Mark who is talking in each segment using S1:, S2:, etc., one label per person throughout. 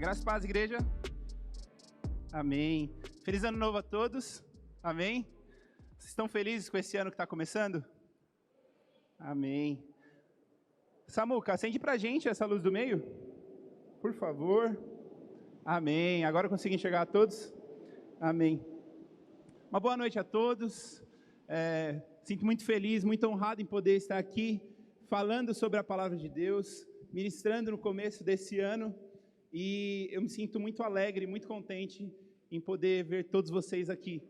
S1: Graças e paz, igreja. Amém. Feliz ano novo a todos. Amém. Vocês estão felizes com esse ano que está começando? Amém. Samuca, acende pra gente essa luz do meio, por favor. Amém. Agora eu consigo enxergar a todos? Amém. Uma boa noite a todos. Sinto muito feliz, muito honrado em poder estar aqui falando sobre a palavra de Deus, ministrando no começo desse ano. E eu me sinto muito alegre, muito contente em poder ver todos vocês aqui.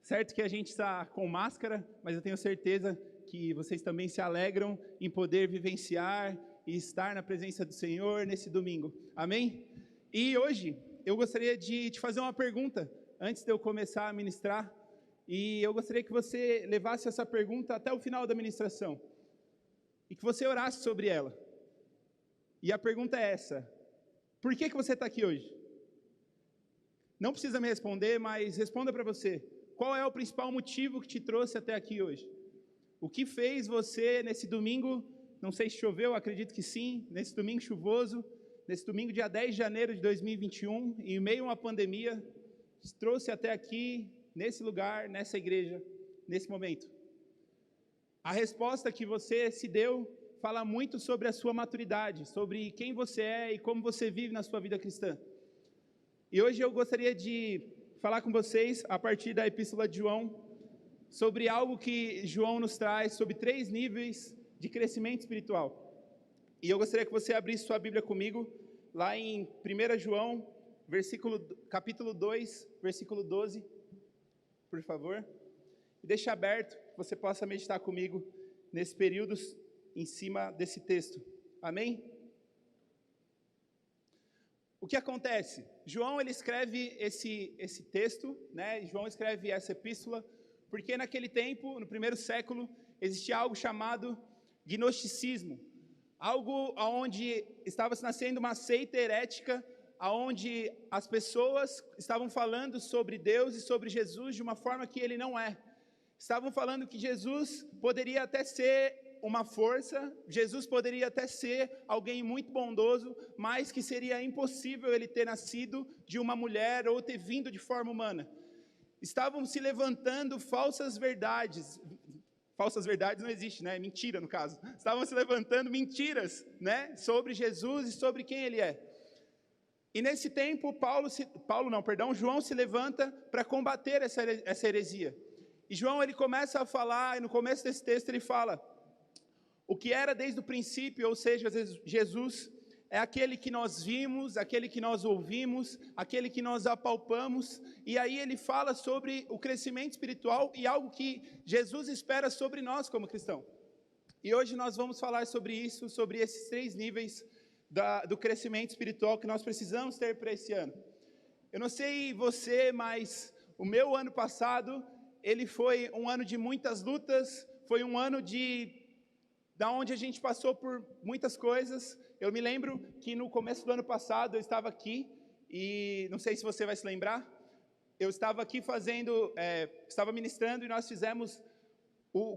S1: Certo que a gente está com máscara, mas eu tenho certeza que vocês também se alegram em poder vivenciar e estar na presença do Senhor nesse domingo. Amém? E hoje eu gostaria de te fazer uma pergunta, antes de eu começar a ministrar. E eu gostaria que você levasse essa pergunta até o final da ministração. E que você orasse sobre ela. E a pergunta é essa: por que você está aqui hoje? Não precisa me responder, mas responda para você. Qual é o principal motivo que te trouxe até aqui hoje? O que fez você nesse domingo, não sei se choveu, acredito que sim, nesse domingo chuvoso, nesse domingo dia 10 de janeiro de 2021, em meio a uma pandemia, te trouxe até aqui, nesse lugar, nessa igreja, nesse momento? A resposta que você se deu fala muito sobre a sua maturidade, sobre quem você é e como você vive na sua vida cristã. E hoje eu gostaria de falar com vocês, a partir da Epístola de João, sobre algo que João nos traz, sobre 3 níveis de crescimento espiritual. E eu gostaria que você abrisse sua Bíblia comigo, lá em 1 João, capítulo 2, versículo 12, por favor. E deixe aberto, que você possa meditar comigo nesse período em cima desse texto. Amém? O que acontece? João, ele escreve esse texto, né? João escreve essa epístola, porque naquele tempo, no primeiro século, existia algo chamado gnosticismo, algo onde estava nascendo uma seita herética, onde as pessoas estavam falando sobre Deus e sobre Jesus de uma forma que ele não é. Estavam falando que Jesus poderia até ser uma força, Jesus poderia até ser alguém muito bondoso, mas que seria impossível ele ter nascido de uma mulher ou ter vindo de forma humana. Estavam se levantando falsas verdades não existe, né? Mentira no caso. Estavam se levantando mentiras, né? Sobre Jesus e sobre quem ele é. E nesse tempo, João se levanta para combater essa heresia. E João, ele começa a falar, e no começo desse texto ele fala: o que era desde o princípio, ou seja, Jesus, é aquele que nós vimos, aquele que nós ouvimos, aquele que nós apalpamos. E aí ele fala sobre o crescimento espiritual e algo que Jesus espera sobre nós como cristão. E hoje nós vamos falar sobre isso, sobre esses 3 níveis do crescimento espiritual que nós precisamos ter para esse ano. Eu não sei você, mas o meu ano passado, ele foi um ano de muitas lutas, foi um ano da onde a gente passou por muitas coisas. Eu me lembro que no começo do ano passado eu estava aqui, e não sei se você vai se lembrar, eu estava aqui estava ministrando, e nós fizemos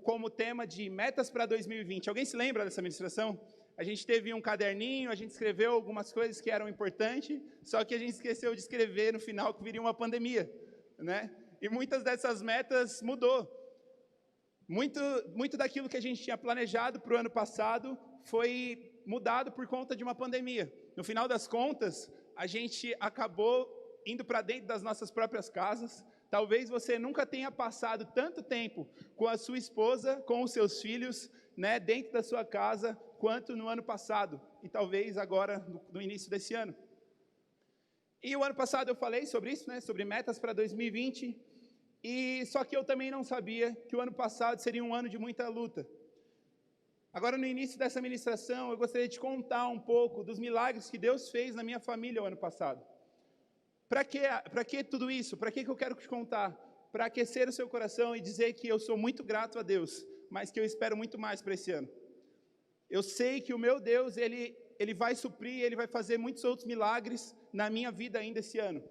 S1: como tema de metas para 2020. Alguém se lembra dessa ministração? A gente teve um caderninho, a gente escreveu algumas coisas que eram importantes, só que a gente esqueceu de escrever no final que viria uma pandemia, né? E muitas dessas metas mudou. Muito daquilo que a gente tinha planejado para o ano passado foi mudado por conta de uma pandemia. No final das contas, a gente acabou indo para dentro das nossas próprias casas. Talvez você nunca tenha passado tanto tempo com a sua esposa, com os seus filhos, né, dentro da sua casa, quanto no ano passado. E talvez agora, no início desse ano. E o ano passado eu falei sobre isso, né, sobre metas para 2020. Só que eu também não sabia que o ano passado seria um ano de muita luta. Agora, no início dessa ministração, eu gostaria de contar um pouco dos milagres que Deus fez na minha família o ano passado. Para que tudo isso? Para que eu quero te contar? Para aquecer o seu coração e dizer que eu sou muito grato a Deus, mas que eu espero muito mais para esse ano. Eu sei que o meu Deus, ele vai suprir, ele vai fazer muitos outros milagres na minha vida ainda esse ano.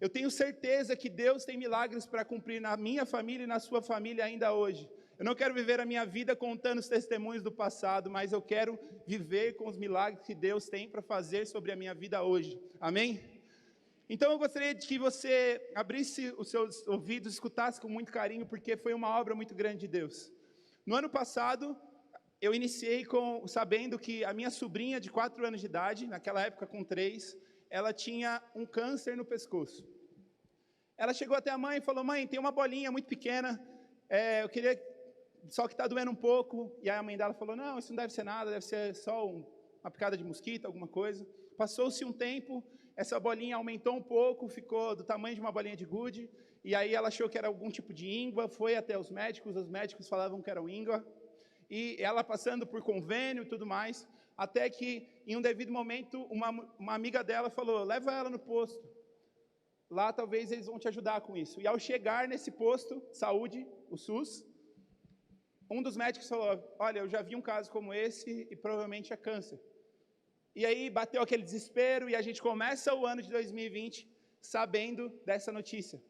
S1: Eu tenho certeza que Deus tem milagres para cumprir na minha família e na sua família ainda hoje. Eu não quero viver a minha vida contando os testemunhos do passado, mas eu quero viver com os milagres que Deus tem para fazer sobre a minha vida hoje. Amém? Então eu gostaria de que você abrisse os seus ouvidos, escutasse com muito carinho, porque foi uma obra muito grande de Deus. No ano passado, eu iniciei sabendo que a minha sobrinha de 4 anos de idade, naquela época com 3, ela tinha um câncer no pescoço. Ela chegou até a mãe e falou: mãe, tem uma bolinha muito pequena, eu queria, só que está doendo um pouco. E aí a mãe dela falou: não, isso não deve ser nada, deve ser só uma picada de mosquito, alguma coisa. Passou-se um tempo, essa bolinha aumentou um pouco, ficou do tamanho de uma bolinha de gude, e aí ela achou que era algum tipo de íngua, foi até os médicos falavam que era íngua, e ela passando por convênio e tudo mais, até que em um devido momento, uma amiga dela falou: leva ela no posto, lá talvez eles vão te ajudar com isso. E ao chegar nesse posto, saúde, o SUS, um dos médicos falou: olha, eu já vi um caso como esse e provavelmente é câncer. E aí bateu aquele desespero e a gente começa o ano de 2020 sabendo dessa notícia.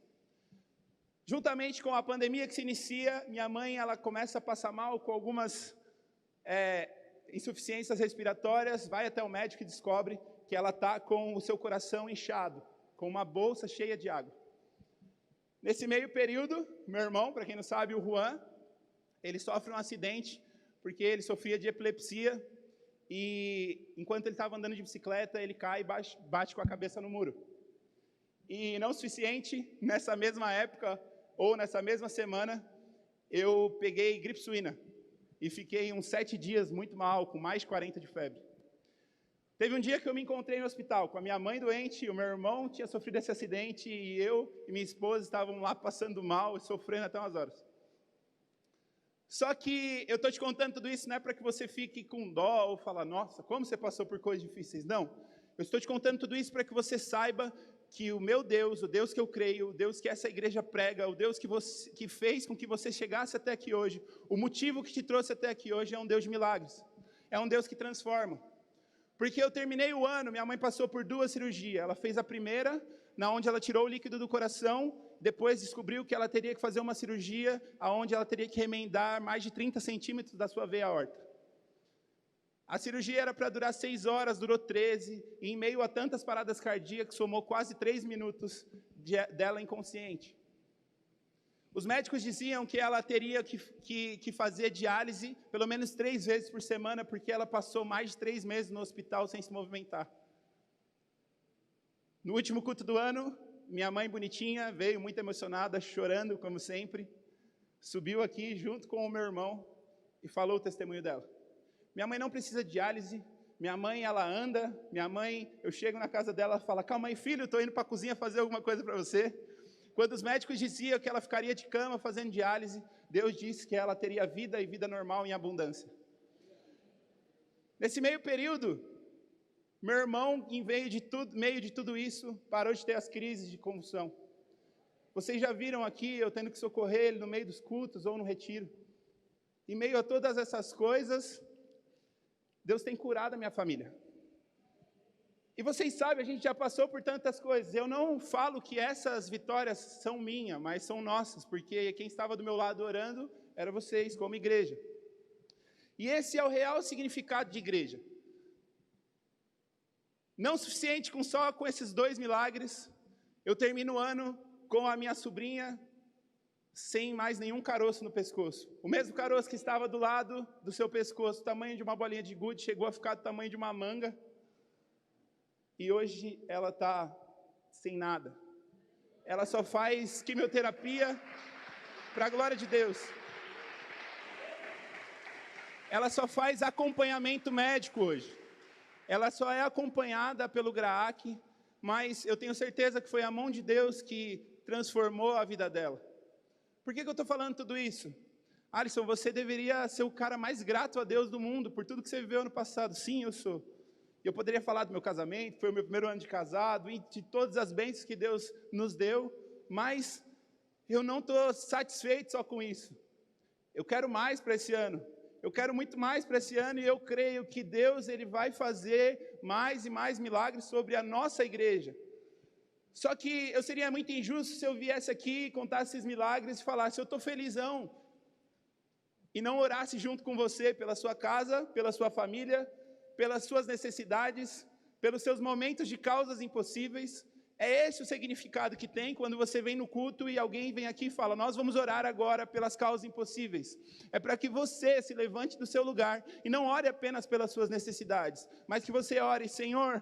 S1: Juntamente com a pandemia que se inicia, minha mãe ela começa a passar mal com algumas insuficiências respiratórias, vai até o médico e descobre que ela está com o seu coração inchado, com uma bolsa cheia de água. Nesse meio período, meu irmão, para quem não sabe, o Juan, ele sofre um acidente porque ele sofria de epilepsia e enquanto ele estava andando de bicicleta, ele cai e bate com a cabeça no muro. E não o suficiente, nessa mesma época, ou nessa mesma semana, eu peguei gripe suína e fiquei uns 7 dias muito mal, com mais de 40 de febre. Teve um dia que eu me encontrei no hospital com a minha mãe doente, o meu irmão tinha sofrido esse acidente e eu e minha esposa estavam lá passando mal e sofrendo até umas horas. Só que eu estou te contando tudo isso não é para que você fique com dó ou falar: nossa, como você passou por coisas difíceis. Não, eu estou te contando tudo isso para que você saiba que o meu Deus, o Deus que eu creio, o Deus que essa igreja prega, o Deus que fez com que você chegasse até aqui hoje, o motivo que te trouxe até aqui hoje é um Deus de milagres, é um Deus que transforma. Porque eu terminei o ano, minha mãe passou por 2 cirurgias, ela fez a primeira, na onde ela tirou o líquido do coração, depois descobriu que ela teria que fazer uma cirurgia, onde ela teria que remendar mais de 30 centímetros da sua veia aorta. A cirurgia era para durar 6 horas, durou 13, e em meio a tantas paradas cardíacas, somou quase 3 minutos dela inconsciente. Os médicos diziam que ela teria que fazer diálise pelo menos 3 vezes por semana, porque ela passou mais de 3 meses no hospital sem se movimentar. No último culto do ano, minha mãe bonitinha veio muito emocionada, chorando como sempre, subiu aqui junto com o meu irmão e falou o testemunho dela. Minha mãe não precisa de diálise, minha mãe ela anda, eu chego na casa dela e falo: calma aí filho, estou indo para a cozinha fazer alguma coisa para você. Quando os médicos diziam que ela ficaria de cama fazendo diálise, Deus disse que ela teria vida e vida normal em abundância. Nesse meio período, meu irmão, em meio de tudo isso, parou de ter as crises de convulsão. Vocês já viram aqui eu tendo que socorrer ele no meio dos cultos ou no retiro. Em meio a todas essas coisas, Deus tem curado a minha família. E vocês sabem, a gente já passou por tantas coisas. Eu não falo que essas vitórias são minhas, mas são nossas, porque quem estava do meu lado orando era vocês, como igreja. E esse é o real significado de igreja. Não suficiente só com esses 2 milagres, eu termino o ano com a minha sobrinha sem mais nenhum caroço no pescoço. O mesmo caroço que estava do lado do seu pescoço, o tamanho de uma bolinha de gude, chegou a ficar do tamanho de uma manga. E hoje ela está sem nada. Ela só faz quimioterapia para a glória de Deus. Ela só faz acompanhamento médico hoje. Ela só é acompanhada pelo GRAAC, mas eu tenho certeza que foi a mão de Deus que transformou a vida dela. Por que eu estou falando tudo isso? Alisson, você deveria ser o cara mais grato a Deus do mundo por tudo que você viveu no passado. Sim, eu sou. Eu poderia falar do meu casamento, foi o meu primeiro ano de casado, e de todas as bênçãos que Deus nos deu, mas eu não estou satisfeito só com isso. Eu quero mais para esse ano. Eu quero muito mais para esse ano, e eu creio que Deus ele vai fazer mais e mais milagres sobre a nossa igreja. Só que eu seria muito injusto se eu viesse aqui, contasse esses milagres e falasse: eu estou felizão. e não orasse junto com você pela sua casa, pela sua família, pelas suas necessidades, pelos seus momentos de causas impossíveis. É esse o significado que tem quando você vem no culto e alguém vem aqui e fala: nós vamos orar agora pelas causas impossíveis. É para que você se levante do seu lugar e não ore apenas pelas suas necessidades, mas que você ore: Senhor,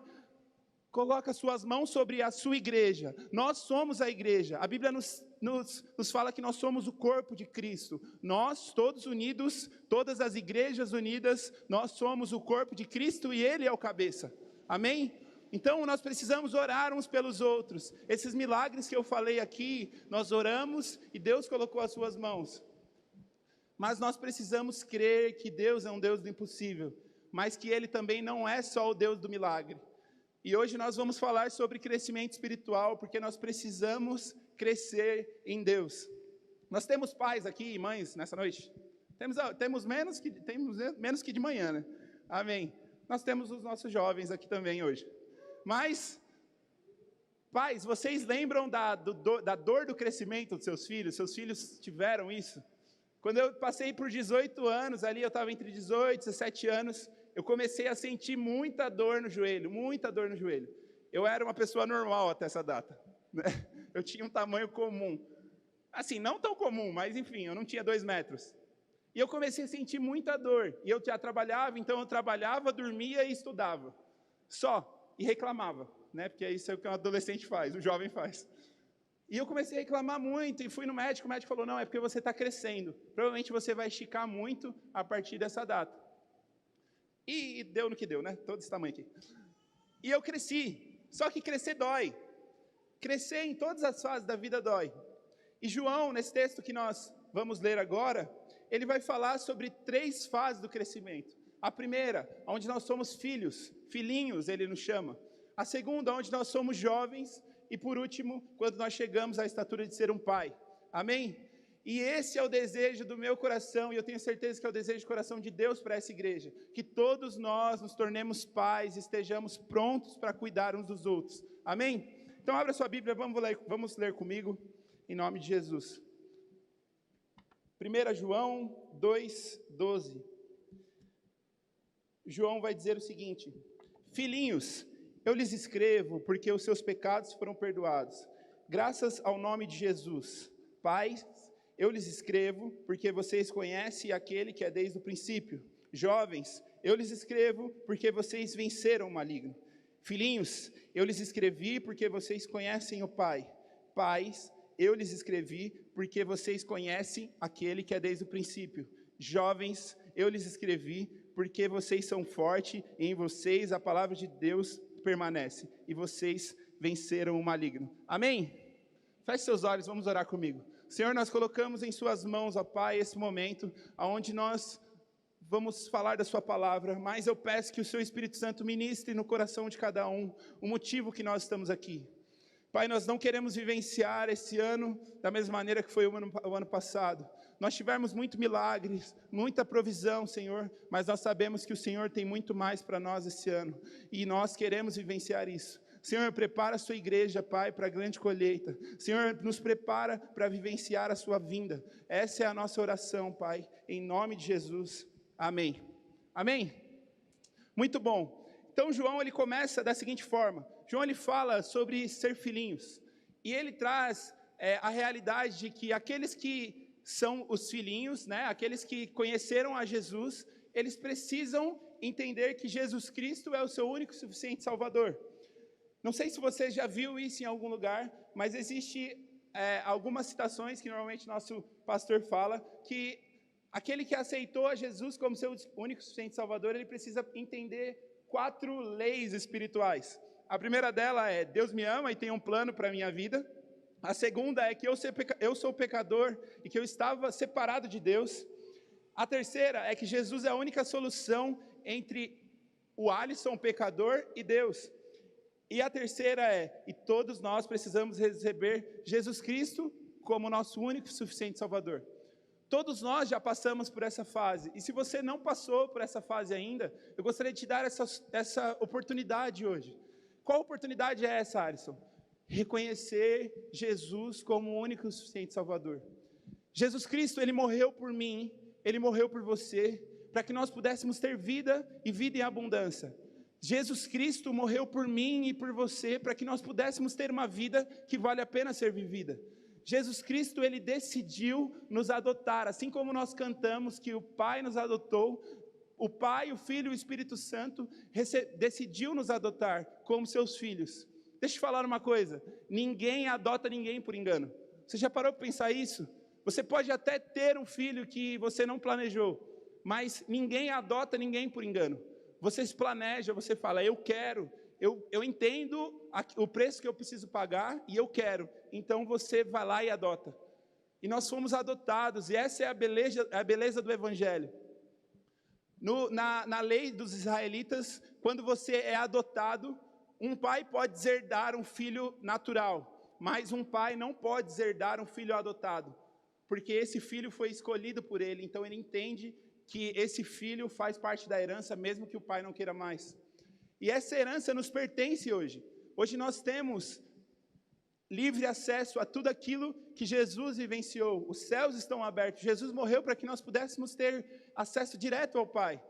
S1: coloca suas mãos sobre a sua igreja. Nós somos a igreja. A Bíblia nos fala que nós somos o corpo de Cristo. Nós, todos unidos, todas as igrejas unidas, nós somos o corpo de Cristo e Ele é o cabeça. Amém? Então, nós precisamos orar uns pelos outros. Esses milagres que eu falei aqui, nós oramos e Deus colocou as suas mãos. Mas nós precisamos crer que Deus é um Deus do impossível, mas que Ele também não é só o Deus do milagre. E hoje nós vamos falar sobre crescimento espiritual, porque nós precisamos crescer em Deus. Nós temos pais aqui e mães nessa noite? Temos menos que de manhã, né? Amém. Nós temos os nossos jovens aqui também hoje. Mas, pais, vocês lembram da dor do crescimento dos seus filhos? Seus filhos tiveram isso? Quando eu passei por 18 anos, ali eu estava entre 18 e 17 anos, eu comecei a sentir muita dor no joelho, muita dor no joelho. Eu era uma pessoa normal até essa data, né? Eu tinha um tamanho comum. Assim, não tão comum, mas enfim, eu não tinha 2 metros. E eu comecei a sentir muita dor. E eu já trabalhava, então eu trabalhava, dormia e estudava. Só. E reclamava, né? Porque isso é o que um adolescente faz, o jovem faz. E eu comecei a reclamar muito, e fui no médico, o médico falou: não, é porque você está crescendo. Provavelmente você vai esticar muito a partir dessa data. E deu no que deu, né? Todo esse tamanho aqui. E eu cresci. Só que crescer dói. Crescer em todas as fases da vida dói. E João, nesse texto que nós vamos ler agora, ele vai falar sobre 3 fases do crescimento. A primeira, onde nós somos filhos, filhinhos, ele nos chama. A segunda, onde nós somos jovens. E por último, quando nós chegamos à estatura de ser um pai. Amém? E esse é o desejo do meu coração, e eu tenho certeza que é o desejo do coração de Deus para essa igreja. Que todos nós nos tornemos pais, estejamos prontos para cuidar uns dos outros. Amém? Então abra sua Bíblia, vamos ler comigo, em nome de Jesus. 1 João 2,12. João vai dizer o seguinte: filhinhos, eu lhes escrevo porque os seus pecados foram perdoados, graças ao nome de Jesus. Pais, eu lhes escrevo porque vocês conhecem aquele que é desde o princípio. Jovens, eu lhes escrevo porque vocês venceram o maligno. Filhinhos, eu lhes escrevi porque vocês conhecem o Pai. Pais, eu lhes escrevi porque vocês conhecem aquele que é desde o princípio. Jovens, eu lhes escrevi porque vocês são fortes e em vocês a palavra de Deus permanece. E vocês venceram o maligno. Amém? Feche seus olhos, vamos orar comigo. Senhor, nós colocamos em suas mãos, ó Pai, esse momento, onde nós vamos falar da sua palavra, mas eu peço que o seu Espírito Santo ministre no coração de cada um o motivo que nós estamos aqui. Pai, nós não queremos vivenciar esse ano da mesma maneira que foi o ano passado. Nós tivemos muitos milagres, muita provisão, Senhor, mas nós sabemos que o Senhor tem muito mais para nós esse ano, e nós queremos vivenciar isso. Senhor, prepara a sua igreja, Pai, para a grande colheita. Senhor, nos prepara para vivenciar a sua vinda. Essa é a nossa oração, Pai, em nome de Jesus. Amém. Amém? Muito bom. Então, João, ele começa da seguinte forma. João, ele fala sobre ser filhinhos. E ele traz a realidade de que aqueles que são os filhinhos, né, aqueles que conheceram a Jesus, eles precisam entender que Jesus Cristo é o seu único e suficiente Salvador. Não sei se você já viu isso em algum lugar, mas existe algumas citações que normalmente nosso pastor fala, que aquele que aceitou a Jesus como seu único e suficiente Salvador, ele precisa entender 4 leis espirituais. A primeira dela é: Deus me ama e tem um plano para a minha vida. A segunda é que eu sou pecador e que eu estava separado de Deus. A terceira é que Jesus é a única solução entre o Alisson, pecador, e Deus. E a terceira é: e todos nós precisamos receber Jesus Cristo como nosso único e suficiente Salvador. Todos nós já passamos por essa fase, e se você não passou por essa fase ainda, eu gostaria de te dar essa oportunidade hoje. Qual oportunidade é essa, Alisson? Reconhecer Jesus como o único e suficiente Salvador. Jesus Cristo, Ele morreu por mim, Ele morreu por você, para que nós pudéssemos ter vida e vida em abundância. Jesus Cristo morreu por mim e por você, para que nós pudéssemos ter uma vida que vale a pena ser vivida. Jesus Cristo, Ele decidiu nos adotar, assim como nós cantamos que o Pai nos adotou, o Pai, o Filho e o Espírito Santo decidiu nos adotar como seus filhos. Deixa eu te falar uma coisa, ninguém adota ninguém por engano. Você já parou para pensar isso? Você pode até ter um filho que você não planejou, mas ninguém adota ninguém por engano. Você se planeja, você fala, eu quero, eu entendo o preço que eu preciso pagar e eu quero. Então você vai lá e adota. E nós fomos adotados, e essa é a beleza do Evangelho. Na lei dos israelitas, quando você é adotado, um pai pode deserdar um filho natural, mas um pai não pode deserdar um filho adotado, porque esse filho foi escolhido por ele, então ele entende que esse filho faz parte da herança, mesmo que o pai não queira mais. E essa herança nos pertence hoje. Hoje nós temos livre acesso a tudo aquilo que Jesus vivenciou. Os céus estão abertos. Jesus morreu para que nós pudéssemos ter acesso direto ao Pai.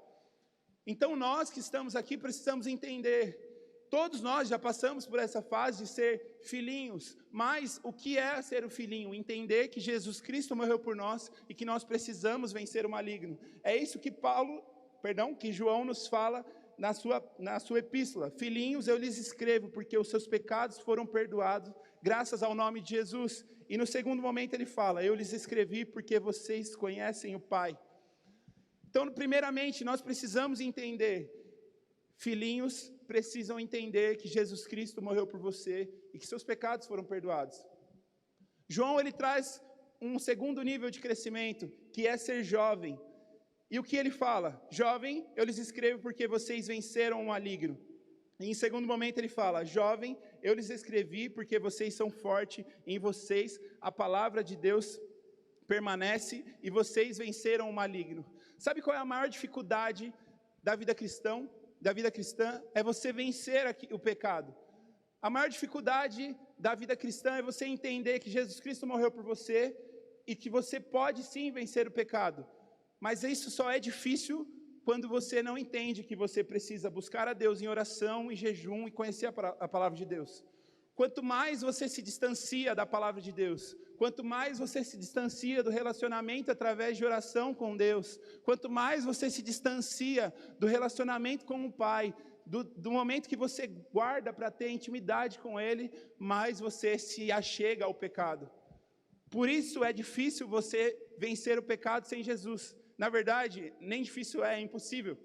S1: Então nós que estamos aqui precisamos entender. Todos nós já passamos por essa fase de ser filhinhos. Mas o que é ser o filhinho? Entender que Jesus Cristo morreu por nós e que nós precisamos vencer o maligno. É isso que que João nos fala na sua epístola. Filhinhos, eu lhes escrevo porque os seus pecados foram perdoados graças ao nome de Jesus. E no segundo momento ele fala, eu lhes escrevi porque vocês conhecem o Pai. Então, primeiramente, nós precisamos entender, filhinhos precisam entender que Jesus Cristo morreu por você e que seus pecados foram perdoados. João, ele traz um segundo nível de crescimento, que é ser jovem. E o que ele fala? Jovem, eu lhes escrevo porque vocês venceram o maligno. E em segundo momento ele fala, jovem, eu lhes escrevi porque vocês são fortes, em vocês a palavra de Deus permanece e vocês venceram o maligno. Sabe qual é a maior dificuldade da vida cristã? É você vencer o pecado. A maior dificuldade da vida cristã é você entender que Jesus Cristo morreu por você e que você pode sim vencer o pecado. Mas isso só é difícil quando você não entende que você precisa buscar a Deus em oração, em jejum e conhecer a palavra de Deus. Quanto mais você se distancia da palavra de Deus, quanto mais você se distancia do relacionamento através de oração com Deus, quanto mais você se distancia do relacionamento com o Pai, do momento que você guarda para ter intimidade com Ele, mais você se achega ao pecado. Por isso é difícil você vencer o pecado sem Jesus. Na verdade, nem difícil é impossível.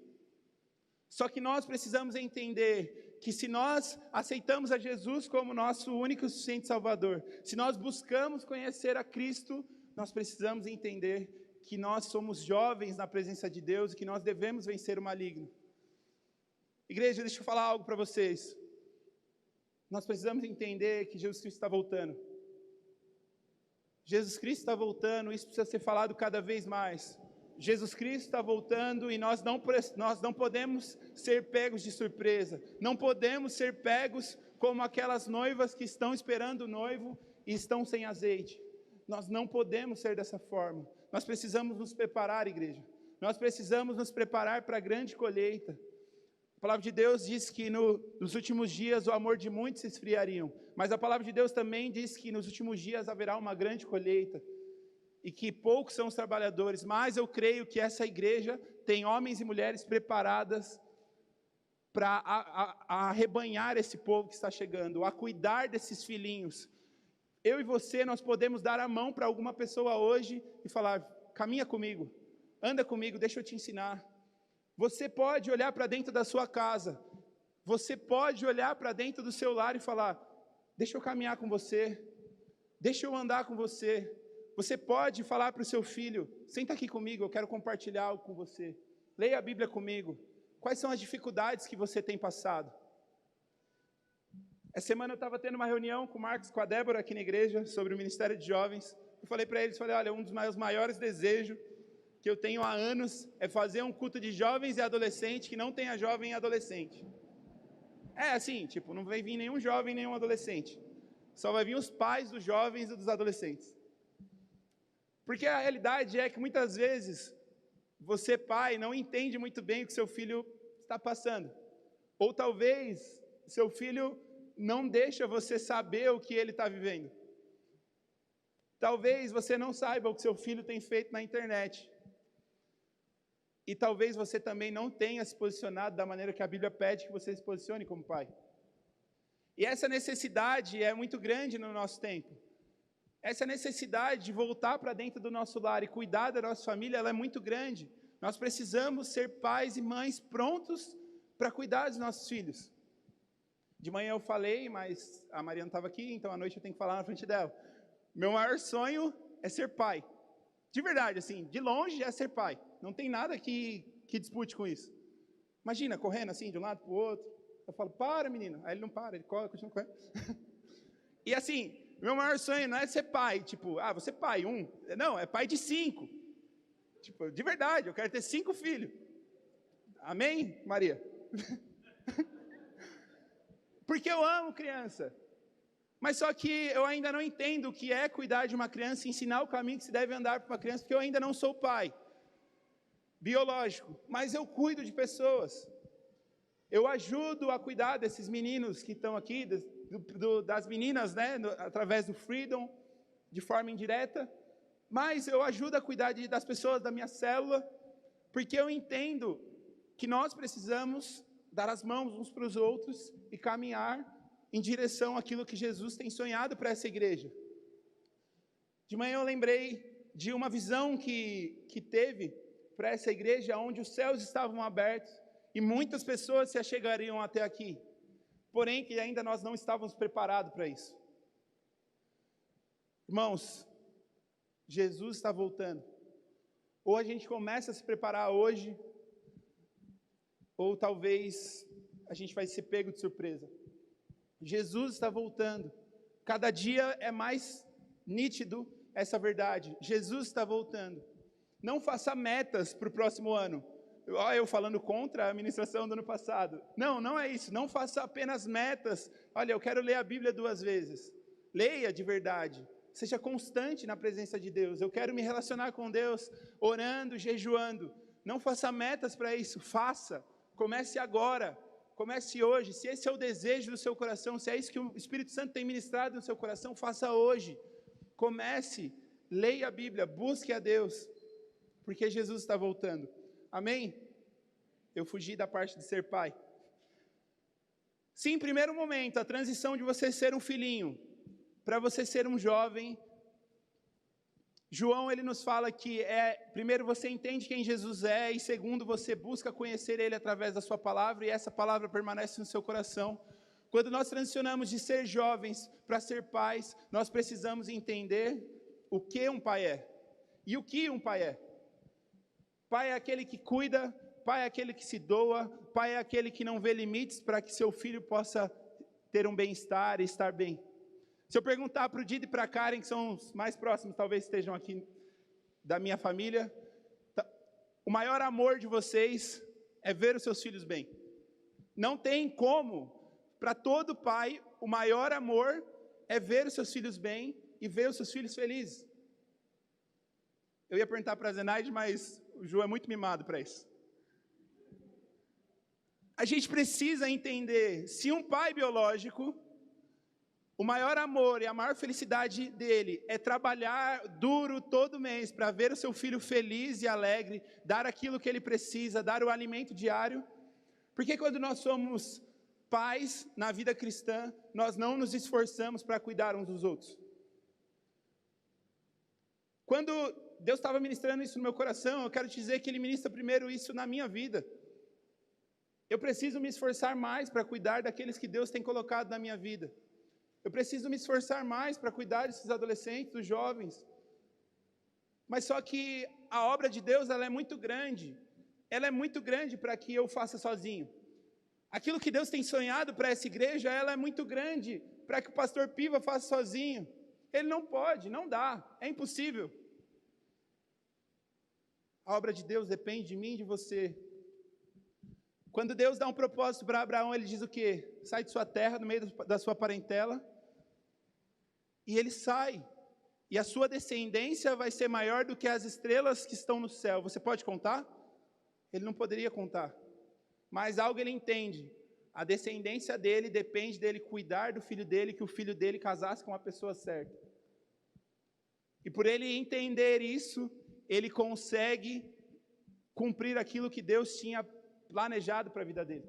S1: Só que nós precisamos entender que se nós aceitamos a Jesus como nosso único e suficiente Salvador, se nós buscamos conhecer a Cristo, nós precisamos entender que nós somos jovens na presença de Deus e que nós devemos vencer o maligno. Igreja, deixa eu falar algo para vocês. Nós precisamos entender que Jesus Cristo está voltando. Jesus Cristo está voltando, isso precisa ser falado cada vez mais. Jesus Cristo está voltando e nós não podemos ser pegos de surpresa. Não podemos ser pegos como aquelas noivas que estão esperando o noivo e estão sem azeite. Nós não podemos ser dessa forma. Nós precisamos nos preparar, igreja. Nós precisamos nos preparar para a grande colheita. A palavra de Deus diz que nos últimos dias o amor de muitos se esfriariam. Mas a palavra de Deus também diz que nos últimos dias haverá uma grande colheita. E que poucos são os trabalhadores, mas eu creio que essa igreja tem homens e mulheres preparadas para arrebanhar esse povo que está chegando, a cuidar desses filhinhos. Eu e você, nós podemos dar a mão para alguma pessoa hoje e falar, caminha comigo, anda comigo, deixa eu te ensinar. Você pode olhar para dentro da sua casa, você pode olhar para dentro do seu lar e falar, deixa eu caminhar com você, deixa eu andar com você. Você pode falar para o seu filho, senta aqui comigo, eu quero compartilhar algo com você. Leia a Bíblia comigo. Quais são as dificuldades que você tem passado? Essa semana eu estava tendo uma reunião com o Marcos, com a Débora aqui na igreja, sobre o Ministério de Jovens. Eu falei para eles, olha, um dos meus maiores desejos que eu tenho há anos é fazer um culto de jovens e adolescentes que não tenha jovem e adolescente. É assim, não vai vir nenhum jovem, nenhum adolescente. Só vai vir os pais dos jovens e dos adolescentes. Porque a realidade é que muitas vezes você, pai, não entende muito bem o que seu filho está passando. Ou talvez seu filho não deixa você saber o que ele está vivendo. Talvez você não saiba o que seu filho tem feito na internet. E talvez você também não tenha se posicionado da maneira que a Bíblia pede que você se posicione como pai. E essa necessidade é muito grande no nosso tempo. Essa necessidade de voltar para dentro do nosso lar e cuidar da nossa família, ela é muito grande. Nós precisamos ser pais e mães prontos para cuidar dos nossos filhos. De manhã eu falei, mas a Mariana estava aqui, então à noite eu tenho que falar na frente dela. Meu maior sonho é ser pai. De verdade, assim, de longe é ser pai. Não tem nada que dispute com isso. Imagina, correndo assim, de um lado para o outro. Eu falo, para menino. Aí ele não para, ele corre, continua correndo. E assim, meu maior sonho não é ser pai, tipo, você é pai, Não, é pai de 5. Tipo, de verdade, eu quero ter 5 filhos. Amém, Maria? Porque eu amo criança. Mas só que eu ainda não entendo o que é cuidar de uma criança e ensinar o caminho que se deve andar para uma criança, porque eu ainda não sou pai biológico, mas eu cuido de pessoas. Eu ajudo a cuidar desses meninos que estão aqui, das meninas, né, através do Freedom, de forma indireta, mas eu ajudo a cuidar das pessoas da minha célula, porque eu entendo que nós precisamos dar as mãos uns para os outros e caminhar em direção àquilo que Jesus tem sonhado para essa igreja. De manhã eu lembrei de uma visão que teve para essa igreja, onde os céus estavam abertos e muitas pessoas se achegariam até aqui, porém que ainda nós não estávamos preparados para isso. Irmãos, Jesus está voltando. Ou a gente começa a se preparar hoje, ou talvez a gente vai ser pego de surpresa. Jesus está voltando. Cada dia é mais nítido essa verdade. Jesus está voltando. Não faça metas para o próximo ano. Eu falando contra a administração do ano passado. Não é isso. Não faça apenas metas. Olha, eu quero ler a Bíblia 2 vezes. Leia de verdade. Seja constante na presença de Deus. Eu quero me relacionar com Deus orando, jejuando. Não faça metas para isso. Faça. Comece agora. Comece hoje. Se esse é o desejo do seu coração, se é isso que o Espírito Santo tem ministrado no seu coração, faça hoje. Comece, leia a Bíblia, busque a Deus, porque Jesus está voltando. Amém? Eu fugi da parte de ser pai. Sim, em primeiro momento, a transição de você ser um filhinho para você ser um jovem. João, ele nos fala que primeiro você entende quem Jesus é, e segundo você busca conhecer Ele através da sua palavra, e essa palavra permanece no seu coração. Quando nós transicionamos de ser jovens para ser pais, nós precisamos entender o que um pai é, e o que um pai é. Pai é aquele que cuida, pai é aquele que se doa, pai é aquele que não vê limites para que seu filho possa ter um bem-estar e estar bem. Se eu perguntar para o Didi e para a Karen, que são os mais próximos, talvez estejam aqui da minha família, o maior amor de vocês é ver os seus filhos bem. Não tem como, para todo pai, o maior amor é ver os seus filhos bem e ver os seus filhos felizes. Eu ia perguntar para a Zenaide, mas o Ju é muito mimado para isso. A gente precisa entender, se um pai biológico, o maior amor e a maior felicidade dele é trabalhar duro todo mês para ver o seu filho feliz e alegre, dar aquilo que ele precisa, dar o alimento diário. Porque quando nós somos pais na vida cristã, nós não nos esforçamos para cuidar uns dos outros. Quando Deus estava ministrando isso no meu coração, eu quero te dizer que Ele ministra primeiro isso na minha vida. Eu preciso me esforçar mais para cuidar daqueles que Deus tem colocado na minha vida. Eu preciso me esforçar mais para cuidar desses adolescentes, dos jovens. Mas só que a obra de Deus, ela é muito grande. Ela é muito grande para que eu faça sozinho. Aquilo que Deus tem sonhado para essa igreja, ela é muito grande para que o pastor Piva faça sozinho. Ele não pode, não dá, é impossível. A obra de Deus depende de mim e de você. Quando Deus dá um propósito para Abraão, Ele diz o quê? Sai de sua terra, no meio da sua parentela. E ele sai. e a sua descendência vai ser maior do que as estrelas que estão no céu. Você pode contar? Ele não poderia contar, mas algo ele entende. A descendência dele depende dele cuidar do filho dele, que o filho dele casasse com a pessoa certa. E por ele entender isso, ele consegue cumprir aquilo que Deus tinha planejado para a vida dele.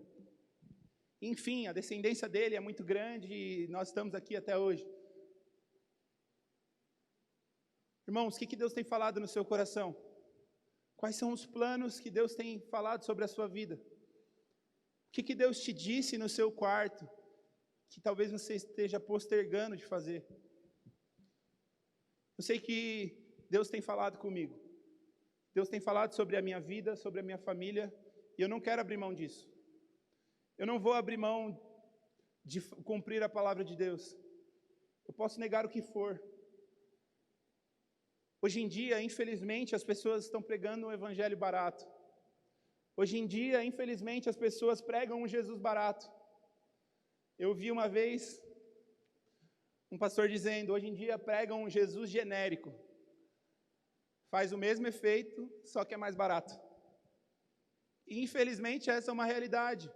S1: Enfim, a descendência dele é muito grande e nós estamos aqui até hoje. Irmãos, o que Deus tem falado no seu coração? Quais são os planos que Deus tem falado sobre a sua vida? O que Deus te disse no seu quarto, que talvez você esteja postergando de fazer? Eu sei que Deus tem falado comigo. Deus tem falado sobre a minha vida, sobre a minha família, e eu não quero abrir mão disso. Eu não vou abrir mão de cumprir a palavra de Deus. Eu posso negar o que for. Hoje em dia, infelizmente, as pessoas estão pregando um evangelho barato. Hoje em dia, infelizmente, as pessoas pregam um Jesus barato. Eu vi uma vez um pastor dizendo, hoje em dia pregam um Jesus genérico. Faz o mesmo efeito, só que é mais barato. E infelizmente essa é uma realidade.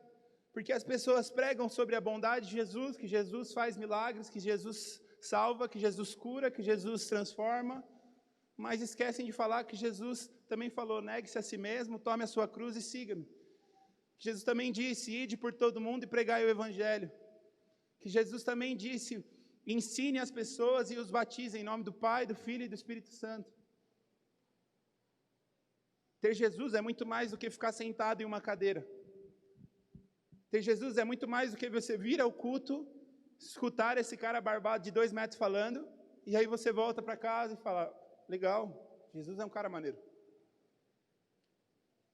S1: Porque as pessoas pregam sobre a bondade de Jesus, que Jesus faz milagres, que Jesus salva, que Jesus cura, que Jesus transforma, mas esquecem de falar que Jesus também falou, negue-se a si mesmo, tome a sua cruz e siga-me. Jesus também disse, ide por todo mundo e pregai o evangelho. Que Jesus também disse, ensine as pessoas e os batize em nome do Pai, do Filho e do Espírito Santo. Ter Jesus é muito mais do que ficar sentado em uma cadeira. Ter Jesus é muito mais do que você vir ao culto, escutar esse cara barbado de 2 metros falando, e aí você volta para casa e fala, legal, Jesus é um cara maneiro.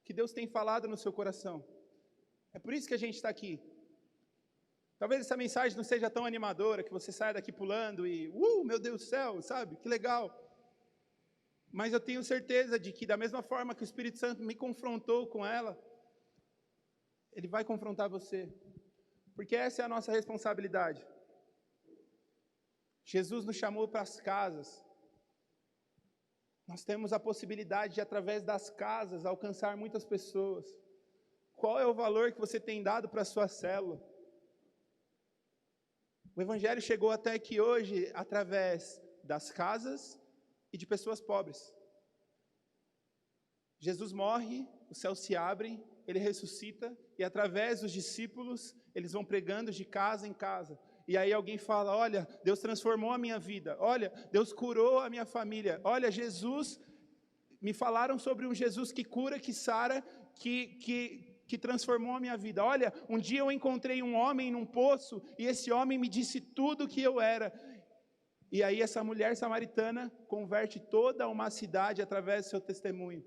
S1: Que Deus tem falado no seu coração. É por isso que a gente está aqui. Talvez essa mensagem não seja tão animadora, que você saia daqui pulando e, meu Deus do céu, sabe, que legal. Mas eu tenho certeza de que da mesma forma que o Espírito Santo me confrontou com ela, Ele vai confrontar você. Porque essa é a nossa responsabilidade. Jesus nos chamou para as casas. Nós temos a possibilidade de, através das casas, alcançar muitas pessoas. Qual é o valor que você tem dado para a sua célula? O Evangelho chegou até aqui hoje através das casas e de pessoas pobres. Jesus morre, os céus se abrem, Ele ressuscita, e através dos discípulos, eles vão pregando de casa em casa. E aí alguém fala, olha, Deus transformou a minha vida, olha, Deus curou a minha família, olha, Jesus, me falaram sobre um Jesus que cura, que sara, que transformou a minha vida. Olha, um dia eu encontrei um homem num poço, e esse homem me disse tudo o que eu era. E aí essa mulher samaritana converte toda uma cidade através do seu testemunho.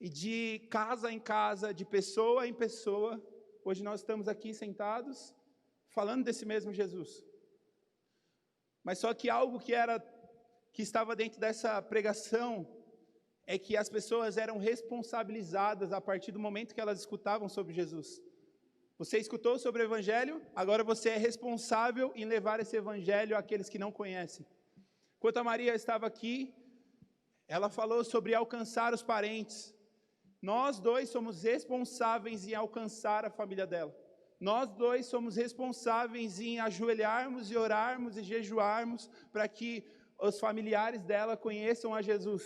S1: E de casa em casa, de pessoa em pessoa, hoje nós estamos aqui sentados, falando desse mesmo Jesus. Mas só que algo que estava dentro dessa pregação, é que as pessoas eram responsabilizadas a partir do momento que elas escutavam sobre Jesus. Você escutou sobre o Evangelho, agora você é responsável em levar esse Evangelho àqueles que não conhecem. Enquanto a Maria estava aqui, ela falou sobre alcançar os parentes. Nós dois somos responsáveis em alcançar a família dela. Nós dois somos responsáveis em ajoelharmos e orarmos e jejuarmos para que os familiares dela conheçam a Jesus.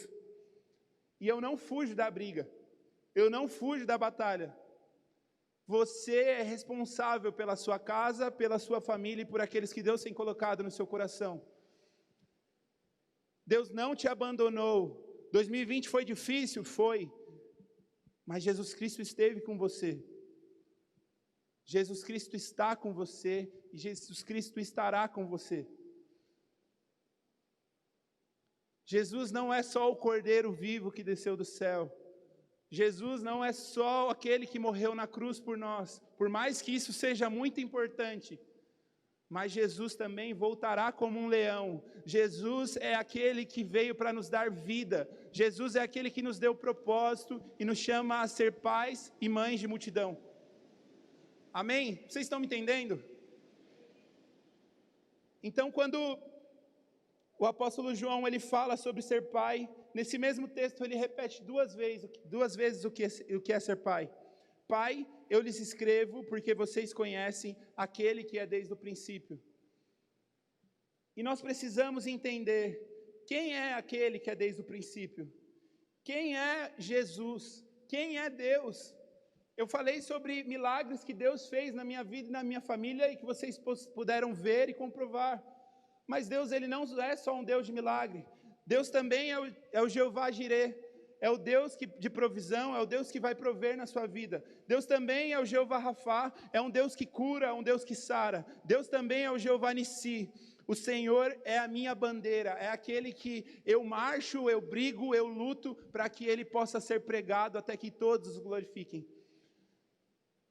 S1: E eu não fujo da briga, eu não fujo da batalha. Você é responsável pela sua casa, pela sua família e por aqueles que Deus tem colocado no seu coração. Deus não te abandonou. 2020 foi difícil? Foi. Mas Jesus Cristo esteve com você. Jesus Cristo está com você e Jesus Cristo estará com você. Jesus não é só o Cordeiro vivo que desceu do céu. Jesus não é só aquele que morreu na cruz por nós. Por mais que isso seja muito importante, mas Jesus também voltará como um leão. Jesus é aquele que veio para nos dar vida. Jesus é aquele que nos deu propósito e nos chama a ser pais e mães de multidão. Amém? Vocês estão me entendendo? Então, quando O apóstolo João, ele fala sobre ser pai. Nesse mesmo texto, ele repete duas vezes o que é ser pai. Pai, eu lhes escrevo porque vocês conhecem aquele que é desde o princípio. E nós precisamos entender quem é aquele que é desde o princípio. Quem é Jesus? Quem é Deus? Eu falei sobre milagres que Deus fez na minha vida e na minha família e que vocês puderam ver e comprovar. Mas Deus, ele não é só um Deus de milagre. Deus também é o Jeová Jireh. É o Deus de provisão, é o Deus que vai prover na sua vida. Deus também é o Jeová Rafá, é um Deus que cura, é um Deus que sara. Deus também é o Jeová Nissi. O Senhor é a minha bandeira, é aquele que eu marcho, eu brigo, eu luto, para que Ele possa ser pregado até que todos o glorifiquem.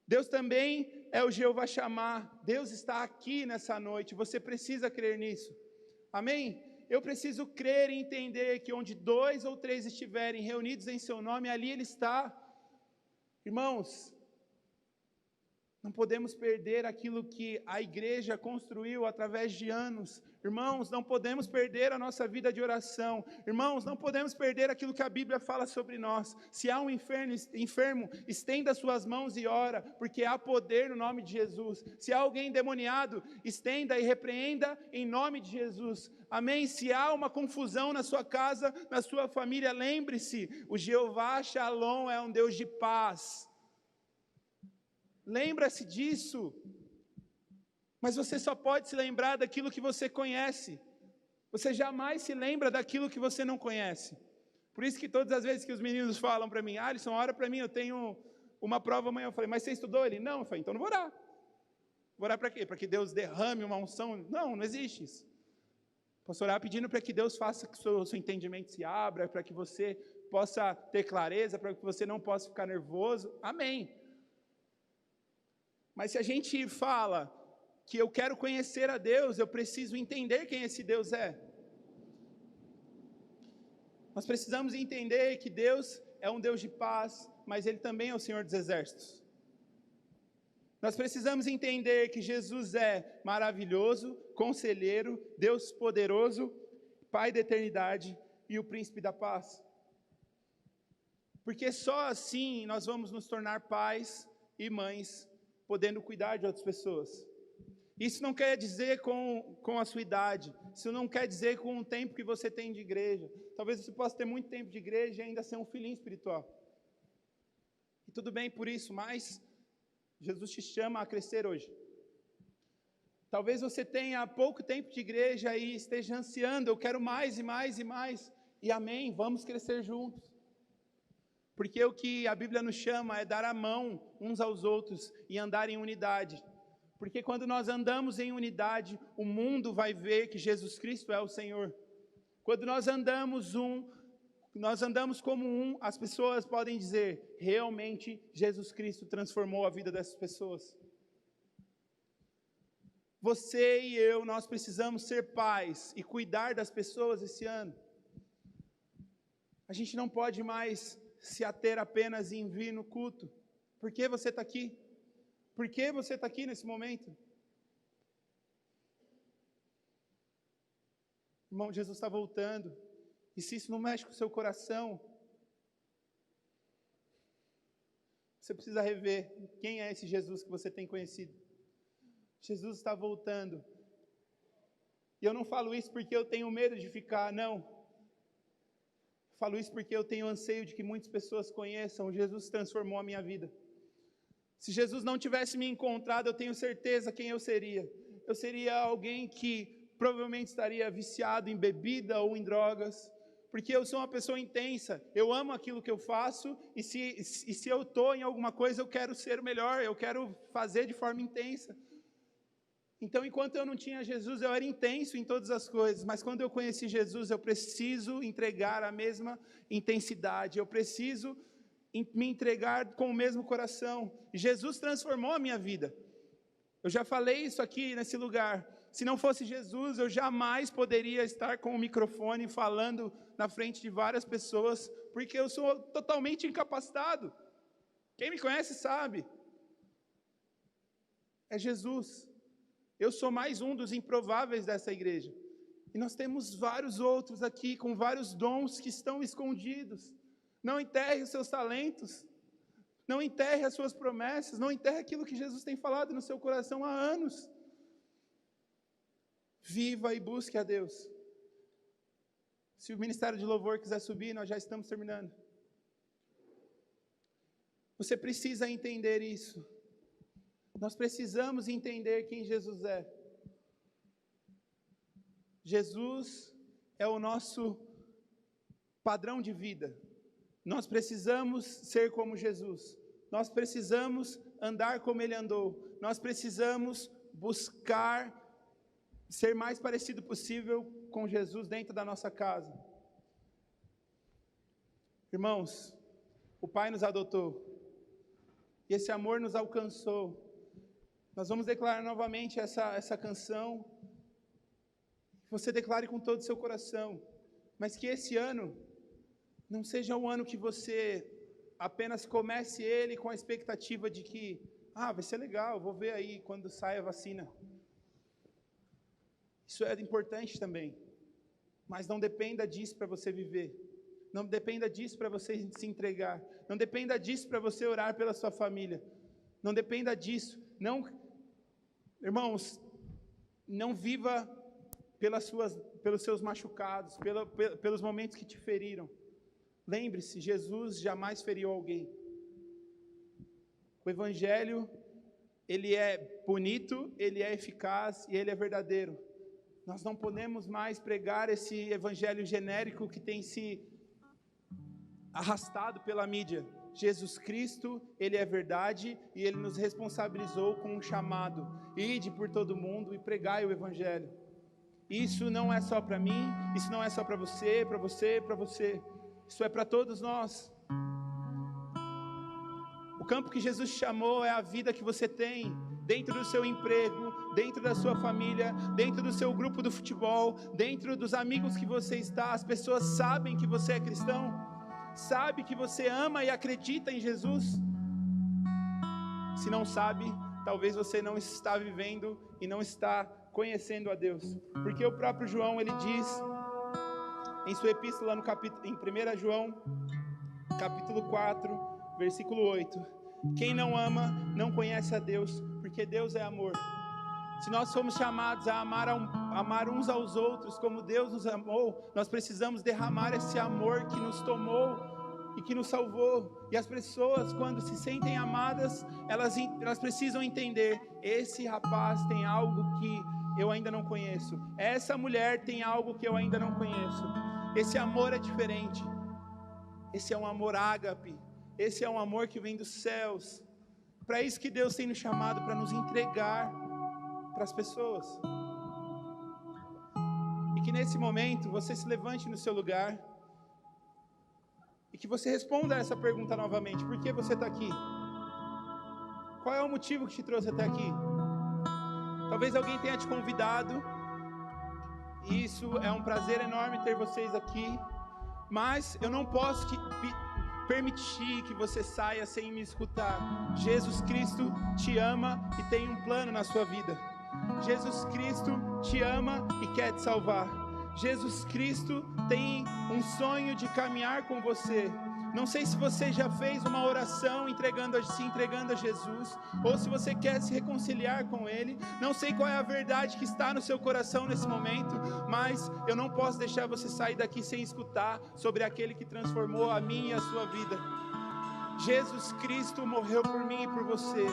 S1: Deus também é o Jeová Shammah. Deus está aqui nessa noite, você precisa crer nisso. Amém? Eu preciso crer e entender que onde 2 ou 3 estiverem reunidos em seu nome, ali Ele está. Irmãos, não podemos perder aquilo que a igreja construiu através de anos. Irmãos, não podemos perder a nossa vida de oração. Irmãos, não podemos perder aquilo que a Bíblia fala sobre nós. Se há um enfermo, estenda suas mãos e ora, porque há poder no nome de Jesus. Se há alguém endemoniado, estenda e repreenda em nome de Jesus. Amém? Se há uma confusão na sua casa, na sua família, lembre-se, o Jeová Shalom é um Deus de paz. Lembra-se disso, mas você só pode se lembrar daquilo que você conhece, você jamais se lembra daquilo que você não conhece. Por isso que todas as vezes que os meninos falam para mim, Alisson, ora para mim, eu tenho uma prova amanhã. Eu falei, mas você estudou? Ele, não. Eu falei, então não vou orar. Vou orar para quê? Para que Deus derrame uma unção? Não existe isso. Posso orar pedindo para que Deus faça que o seu entendimento se abra, para que você possa ter clareza, para que você não possa ficar nervoso. Amém. Mas se a gente fala que eu quero conhecer a Deus, eu preciso entender quem esse Deus é. Nós precisamos entender que Deus é um Deus de paz, mas Ele também é o Senhor dos Exércitos. Nós precisamos entender que Jesus é maravilhoso, conselheiro, Deus poderoso, Pai da eternidade e o Príncipe da paz. Porque só assim nós vamos nos tornar pais e mães, podendo cuidar de outras pessoas. Isso não quer dizer com a sua idade, isso não quer dizer com o tempo que você tem de igreja. Talvez você possa ter muito tempo de igreja e ainda ser um filhinho espiritual. E tudo bem por isso, mas Jesus te chama a crescer hoje. Talvez você tenha pouco tempo de igreja e esteja ansiando, eu quero mais e mais e mais. E amém, vamos crescer juntos. Porque o que a Bíblia nos chama é dar a mão uns aos outros e andar em unidade. Porque quando nós andamos em unidade, o mundo vai ver que Jesus Cristo é o Senhor. Quando nós andamos como um, as pessoas podem dizer, realmente Jesus Cristo transformou a vida dessas pessoas. Você e eu, nós precisamos ser pais e cuidar das pessoas esse ano. A gente não pode mais se ater apenas em vir no culto. Por que você está aqui? Por que você está aqui nesse momento? Irmão, Jesus está voltando. E se isso não mexe com o seu coração, você precisa rever quem é esse Jesus que você tem conhecido. Jesus está voltando. E eu não falo isso porque eu tenho medo de ficar, não. Falo isso porque eu tenho anseio de que muitas pessoas conheçam. Jesus transformou a minha vida. Se Jesus não tivesse me encontrado, eu tenho certeza quem eu seria. Eu seria alguém que provavelmente estaria viciado em bebida ou em drogas, porque eu sou uma pessoa intensa. Eu amo aquilo que eu faço e se eu estou em alguma coisa, eu quero ser o melhor, eu quero fazer de forma intensa. Então, enquanto eu não tinha Jesus, eu era intenso em todas as coisas, mas quando eu conheci Jesus, eu preciso entregar a mesma intensidade, eu preciso me entregar com o mesmo coração. E Jesus transformou a minha vida. Eu já falei isso aqui nesse lugar. Se não fosse Jesus, eu jamais poderia estar com o microfone falando na frente de várias pessoas, porque eu sou totalmente incapacitado. Quem me conhece sabe. É Jesus. Eu sou mais um dos improváveis dessa igreja. E nós temos vários outros aqui, com vários dons que estão escondidos. Não enterre os seus talentos. Não enterre as suas promessas. Não enterre aquilo que Jesus tem falado no seu coração há anos. Viva e busque a Deus. Se o Ministério de Louvor quiser subir, nós já estamos terminando. Você precisa entender isso. Nós precisamos entender quem Jesus é. Jesus é o nosso padrão de vida. Nós precisamos ser como Jesus. Nós precisamos andar como Ele andou. Nós precisamos buscar ser mais parecido possível com Jesus dentro da nossa casa. Irmãos, o Pai nos adotou. E esse amor nos alcançou. Nós vamos declarar novamente essa canção. Você declare com todo o seu coração. Mas que esse ano não seja um ano que você apenas comece ele com a expectativa de que, vai ser legal, vou ver aí quando sai a vacina. Isso é importante também. Mas não dependa disso para você viver. Não dependa disso para você se entregar. Não dependa disso para você orar pela sua família. Não dependa disso. Não, irmãos, não viva pelos seus machucados, pelos momentos que te feriram. Lembre-se, Jesus jamais feriu alguém. O Evangelho, ele é bonito, ele é eficaz e ele é verdadeiro. Nós não podemos mais pregar esse Evangelho genérico que tem se arrastado pela mídia. Jesus Cristo, Ele é verdade e Ele nos responsabilizou com um chamado. Ide por todo mundo e pregai o Evangelho. Isso não é só para mim, isso não é só para você, para você, para você. Isso é para todos nós. O campo que Jesus chamou é a vida que você tem, dentro do seu emprego, dentro da sua família, dentro do seu grupo do futebol, dentro dos amigos que você está. As pessoas sabem que você é cristão, sabe que você ama e acredita em Jesus. Se não sabe, talvez você não está vivendo e não está conhecendo a Deus, porque o próprio João, ele diz em sua epístola em 1 João capítulo 4, versículo 8, quem não ama não conhece a Deus, porque Deus é amor. Se nós fomos chamados a amar uns aos outros como Deus nos amou, nós precisamos derramar esse amor que nos tomou e que nos salvou. E as pessoas, quando se sentem amadas, elas precisam entender: esse rapaz tem algo que eu ainda não conheço, essa mulher tem algo que eu ainda não conheço. Esse amor é diferente. Esse é um amor ágape. Esse é um amor que vem dos céus. Para isso que Deus tem nos chamado, para nos entregar para as pessoas. E que nesse momento você se levante no seu lugar e que você responda a essa pergunta novamente: por que você está aqui? Qual é o motivo que te trouxe até aqui? Talvez alguém tenha te convidado, e isso é um prazer enorme ter vocês aqui, mas eu não posso permitir que você saia sem me escutar. Jesus Cristo te ama e tem um plano na sua vida. Jesus Cristo te ama e quer te salvar. Jesus Cristo tem um sonho de caminhar com você. Não sei se você já fez uma oração se entregando a Jesus, ou se você quer se reconciliar com Ele. Não sei qual é a verdade que está no seu coração nesse momento, mas eu não posso deixar você sair daqui sem escutar sobre aquele que transformou a minha e a sua vida. Jesus Cristo morreu por mim e por você.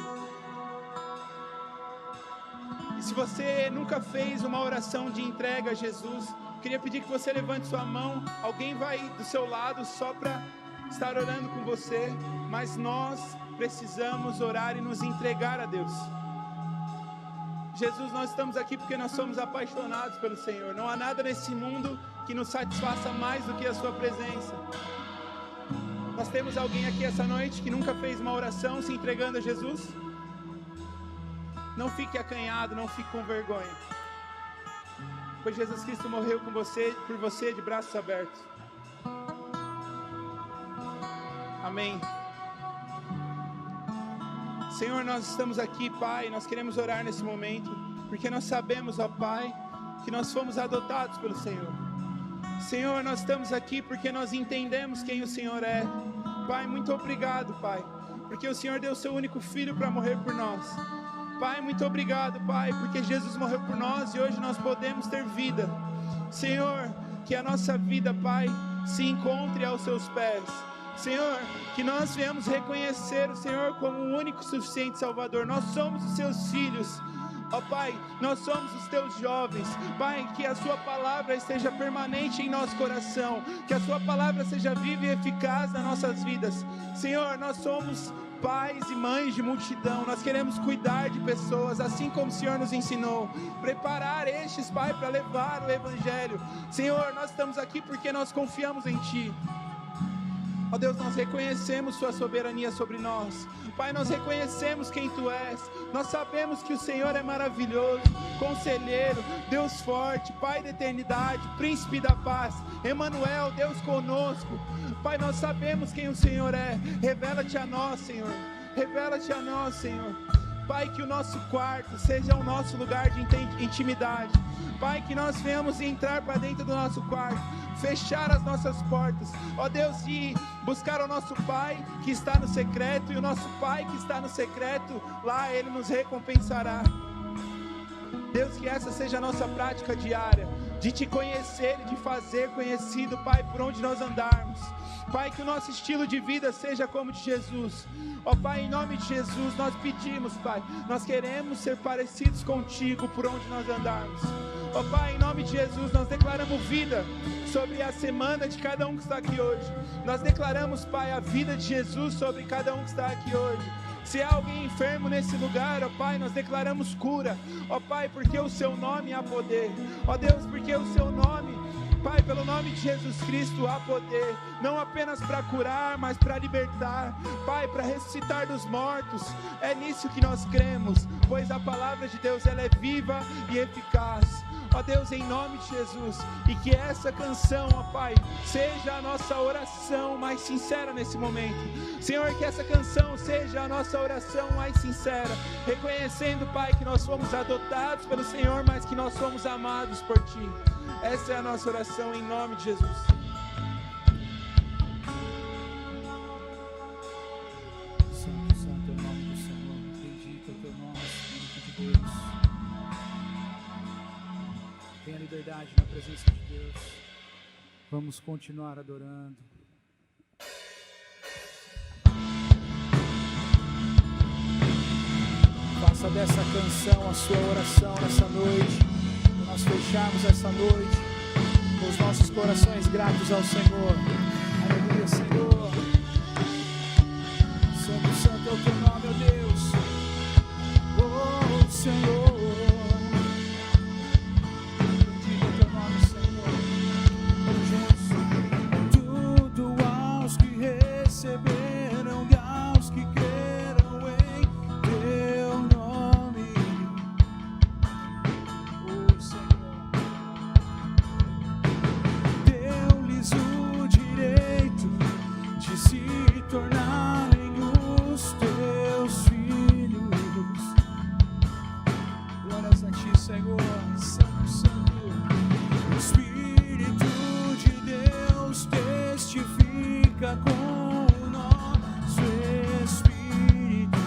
S1: E se você nunca fez uma oração de entrega a Jesus, queria pedir que você levante sua mão. Alguém vai do seu lado só para estar orando com você, mas nós precisamos orar e nos entregar a Deus. Jesus, nós estamos aqui porque nós somos apaixonados pelo Senhor. Não há nada nesse mundo que nos satisfaça mais do que a sua presença. Nós temos alguém aqui essa noite que nunca fez uma oração se entregando a Jesus? Não fique acanhado, não fique com vergonha, pois Jesus Cristo morreu por você de braços abertos. Amém. Senhor, nós estamos aqui, Pai, nós queremos orar nesse momento, porque nós sabemos, ó Pai, que nós fomos adotados pelo Senhor. Senhor, nós estamos aqui porque nós entendemos quem o Senhor é. Pai, muito obrigado, Pai, porque o Senhor deu o seu único filho para morrer por nós. Pai, muito obrigado, Pai, porque Jesus morreu por nós e hoje nós podemos ter vida. Senhor, que a nossa vida, Pai, se encontre aos seus pés. Senhor, que nós venhamos reconhecer o Senhor como o único suficiente Salvador. Nós somos os seus filhos. Ó Pai, nós somos os teus jovens. Pai, que a sua palavra esteja permanente em nosso coração, que a sua palavra seja viva e eficaz nas nossas vidas. Senhor, nós somos pais e mães de multidão, nós queremos cuidar de pessoas, assim como o Senhor nos ensinou, preparar estes, Pai, para levar o Evangelho. Senhor, nós estamos aqui porque nós confiamos em Ti. Ó Deus, nós reconhecemos Sua soberania sobre nós. Pai, nós reconhecemos quem Tu és. Nós sabemos que o Senhor é maravilhoso, Conselheiro, Deus forte, Pai da eternidade, Príncipe da paz, Emanuel, Deus conosco. Pai, nós sabemos quem o Senhor é. Revela-te a nós, Senhor. Revela-te a nós, Senhor. Pai, que o nosso quarto seja o nosso lugar de intimidade. Pai, que nós venhamos entrar para dentro do nosso quarto, fechar as nossas portas, ó Deus, e buscar o nosso Pai que está no secreto, e o nosso Pai que está no secreto, lá Ele nos recompensará. Deus, que essa seja a nossa prática diária, de Te conhecer e de fazer conhecido, Pai, por onde nós andarmos. Pai, que o nosso estilo de vida seja como de Jesus. Ó Pai, em nome de Jesus, nós pedimos, Pai, nós queremos ser parecidos contigo por onde nós andarmos. Ó Pai, em nome de Jesus, nós declaramos vida sobre a semana de cada um que está aqui hoje. Nós declaramos, Pai, a vida de Jesus sobre cada um que está aqui hoje. Se há alguém enfermo nesse lugar, ó Pai, nós declaramos cura. Ó Pai, porque o Seu nome há poder. Ó Deus, porque o Seu nome, Pai, pelo nome de Jesus Cristo há poder, não apenas para curar, mas para libertar, Pai, para ressuscitar dos mortos. É nisso que nós cremos, pois a palavra de Deus, ela é viva e eficaz. Ó Deus, em nome de Jesus, e que essa canção, ó Pai, seja a nossa oração mais sincera nesse momento. Senhor, que essa canção seja a nossa oração mais sincera, reconhecendo, Pai, que nós fomos adotados pelo Senhor, mas que nós somos amados por Ti. Essa é a nossa oração em nome de Jesus.
S2: Santo, santo é o nome do Senhor. Bendito é o Teu nome, Espírito de Deus. Tenha liberdade na presença de Deus. Vamos continuar adorando. Faça dessa canção a sua oração nessa noite. Nós fecharmos essa noite com os nossos corações gratos ao Senhor. Aleluia, Senhor. Santo, santo é o Teu nome, ó Deus. Oh, Senhor. Bendito é o Teu nome, Senhor. Vamos juntos. Tudo aos que receberam e aos que creram em Teu nome. Oh, Senhor. Deu-lhes o direito de se tornarem os Teus filhos. Glórias a Ti, Senhor. Santo, santo. O Espírito de Deus testifica com o nosso espírito.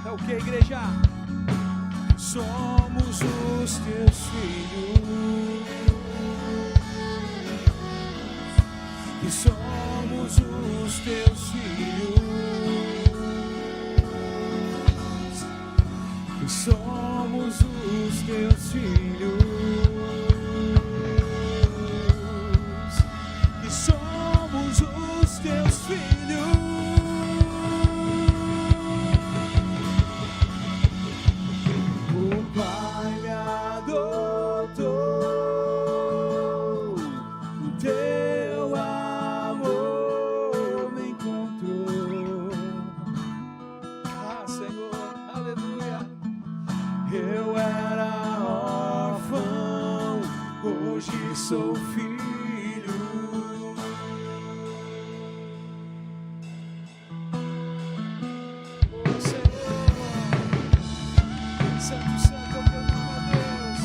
S2: É o que, igreja? Somos os Teus filhos. E somos os Teus filhos. E somos os Teus filhos. E somos os Teus filhos. O Pai me adotou, o Teu amor me encontrou. Ah, Senhor, aleluia. Eu era órfão, hoje sou filho. Oh, Senhor, santo, santo é o Teu nome, ó Deus.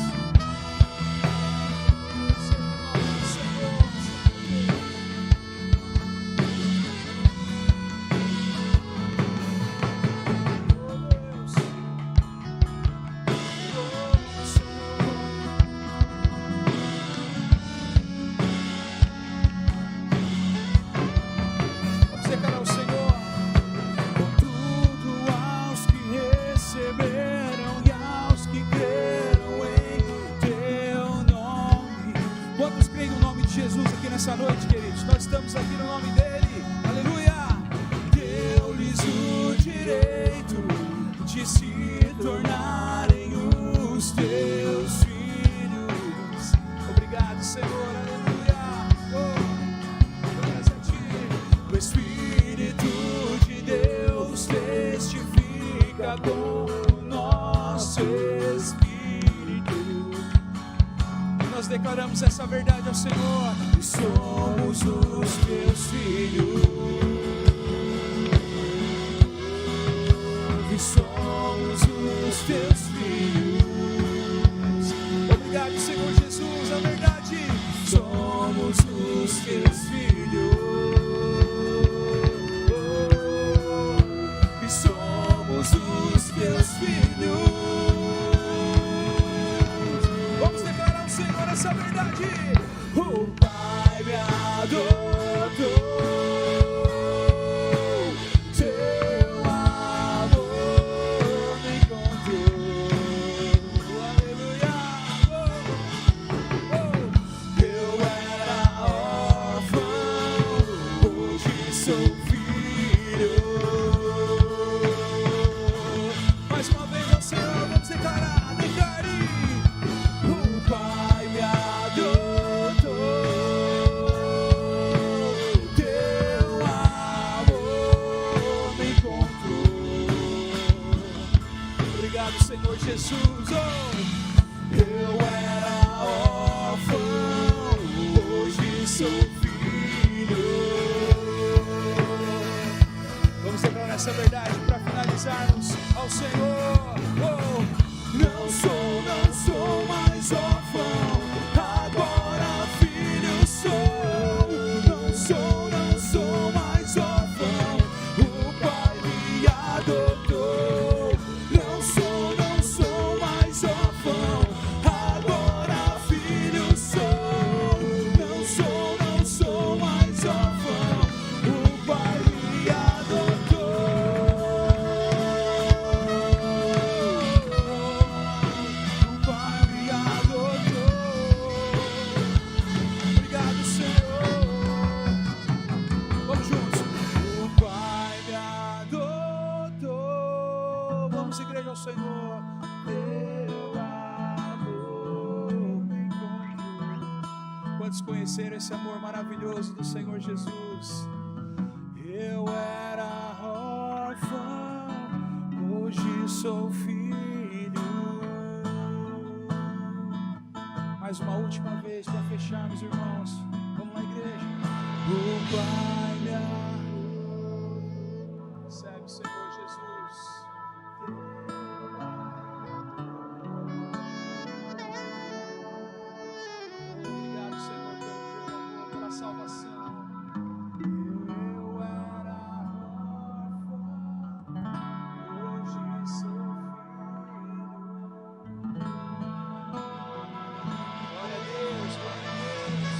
S2: nosso espírito. E nós declaramos essa verdade ao Senhor. E somos os teus filhos. E somos os teus filhos. Obrigado, Senhor Jesus, a verdade. Somos os teus filhos. E somos os teus filhos. Vamos declarar ao Senhor essa verdade. O Pai me adotou. Senhor Jesus, eu era órfão, hoje sou filho. Vamos lembrar essa verdade para finalizarmos ao Senhor. Não sou mais órfão, agora filho sou. Não sou mais órfão, o Pai me adotou. Não sou agora filho sou. Não sou mais órfão, o Pai me adotou. O Pai me adotou. Obrigado, Senhor. Vamos juntos. O Pai me adotou. Vamos, igreja, ao Senhor. Quantos conheceram esse amor maravilhoso do Senhor Jesus? Eu era órfão, hoje sou filho. Mais uma última vez para fecharmos, irmãos. Vamos lá, igreja. O Pai me adotou. Recebe, Senhor Jesus. Salvação. Eu era órfão, hoje sou filho. Glória a Deus, glória a Deus.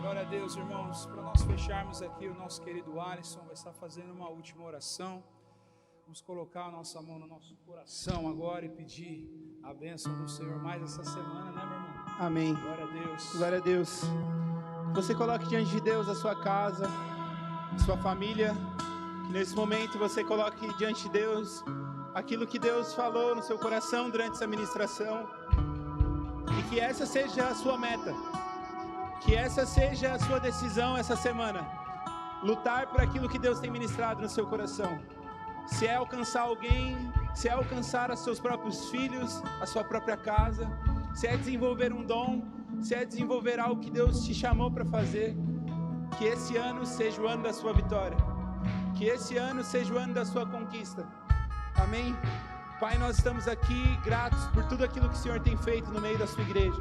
S2: Glória a Deus, irmãos. Para nós fecharmos aqui, o nosso querido Alisson vai estar fazendo uma última oração. Vamos colocar a nossa mão no nosso coração agora e pedir a bênção do Senhor mais essa semana, né, meu irmão?
S1: Amém.
S2: Glória a Deus.
S1: Glória a Deus. Você coloque diante de Deus a sua casa, a sua família. Que nesse momento você coloque diante de Deus aquilo que Deus falou no seu coração durante essa ministração. E que essa seja a sua meta. Que essa seja a sua decisão essa semana. Lutar por aquilo que Deus tem ministrado no seu coração. Se é alcançar alguém, se é alcançar os seus próprios filhos, a sua própria casa, se é desenvolver um dom, se é desenvolver algo que Deus te chamou para fazer, que esse ano seja o ano da sua vitória. Que esse ano seja o ano da sua conquista. Amém? Pai, nós estamos aqui gratos por tudo aquilo que o Senhor tem feito no meio da sua igreja.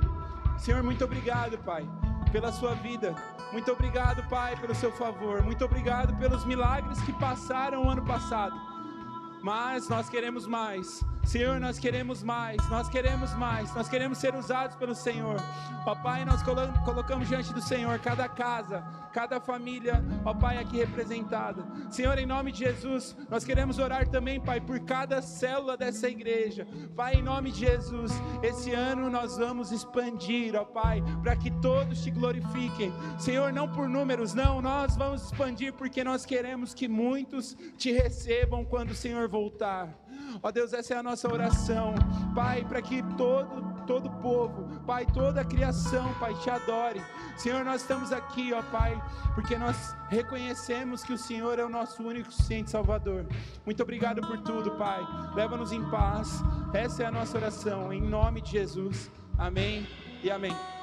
S1: Senhor, muito obrigado, Pai, pela sua vida. Muito obrigado, Pai, pelo seu favor. Muito obrigado pelos milagres que passaram o ano passado. Mas nós queremos mais. Senhor, nós queremos mais, nós queremos mais, nós queremos ser usados pelo Senhor. Ó Pai, nós colocamos diante do Senhor cada casa, cada família, ó Pai, aqui representada. Senhor, em nome de Jesus, nós queremos orar também, Pai, por cada célula dessa igreja. Pai, em nome de Jesus, esse ano nós vamos expandir, ó Pai, para que todos te glorifiquem. Senhor, não por números, não, nós vamos expandir porque nós queremos que muitos te recebam quando o Senhor voltar. Ó Deus, essa é a nossa oração, Pai, para que todo todo o povo, Pai, toda a criação, Pai, te adore. Senhor, nós estamos aqui, ó Pai, porque nós reconhecemos que o Senhor é o nosso único e suficiente Salvador. Muito obrigado por tudo, Pai. Leva-nos em paz. Essa é a nossa oração, em nome de Jesus. Amém e amém.